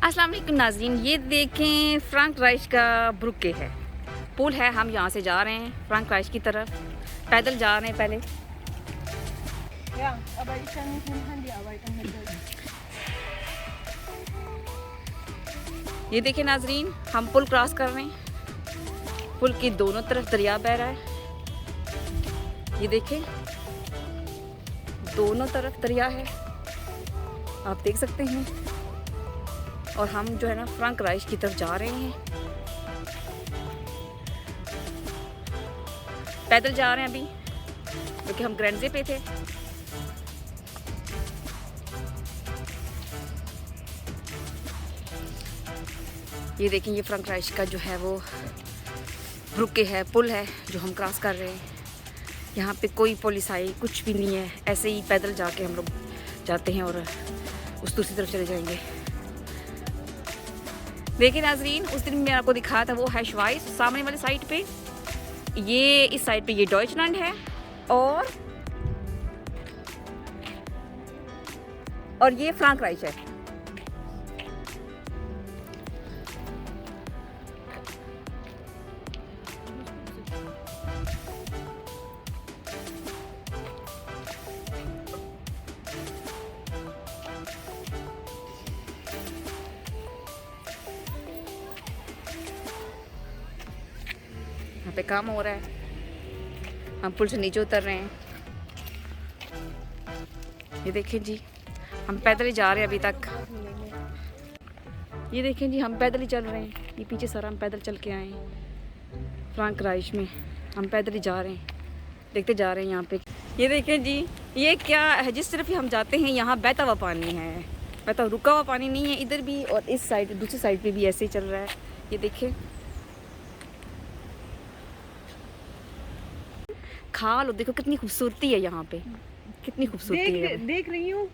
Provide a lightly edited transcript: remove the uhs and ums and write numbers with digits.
अस्सलाम वालेकुम नाज़रीन, ये देखें फ्रैंकराइज का ब्रुके है, पुल है। हम यहाँ से जा रहे हैं फ्रैंकराइज की तरफ, पैदल जा रहे हैं पहले। ये देखें नाज़रीन, हम पुल क्रॉस कर रहे हैं। पुल की दोनों तरफ दरिया बह रहा है। ये देखें, दोनों तरफ दरिया है, आप देख सकते हैं। और हम जो है ना फ्रैंकराइज की तरफ जा रहे हैं, पैदल जा रहे हैं अभी, क्योंकि हम ग्रैंडजे पे थे। ये देखें, ये फ्रैंकराइज का जो है वो ब्रुके है, पुल है जो हम क्रॉस कर रहे हैं। यहाँ पे कोई पुलिस आई कुछ भी नहीं है, ऐसे ही पैदल जाके हम लोग जाते हैं और उस दूसरी तरफ चले जाएंगे। देखिए नाजरीन, उस दिन मैंने आपको दिखाया था वो है श्वाइस, सामने वाली साइड पे। ये इस साइड पे ये डॉइचलैंड है और ये फ्रैंकराइज है। यहाँ पे काम हो रहा है, हम पुल से नीचे उतर रहे हैं। ये देखें जी, हम पैदल ही जा रहे हैं अभी तक। ये देखें जी, हम पैदल ही चल रहे हैं। ये पीछे सारा हम पैदल चल के आए हैं फ्रैंकराइज में, हम पैदल ही जा रहे हैं, देखते जा रहे हैं यहाँ पे। ये देखें जी, ये क्या है, जिस तरफ हम जाते हैं यहाँ बहता हुआ पानी है, बहता रुका हुआ पानी नहीं है इधर भी, और इस साइड दूसरी साइड पे भी ऐसे ही चल रहा है। ये देखें, खाल, देखो कितनी खूबसूरती है यहाँ पे, कितनी खूबसूरती है। देख रही हूँ।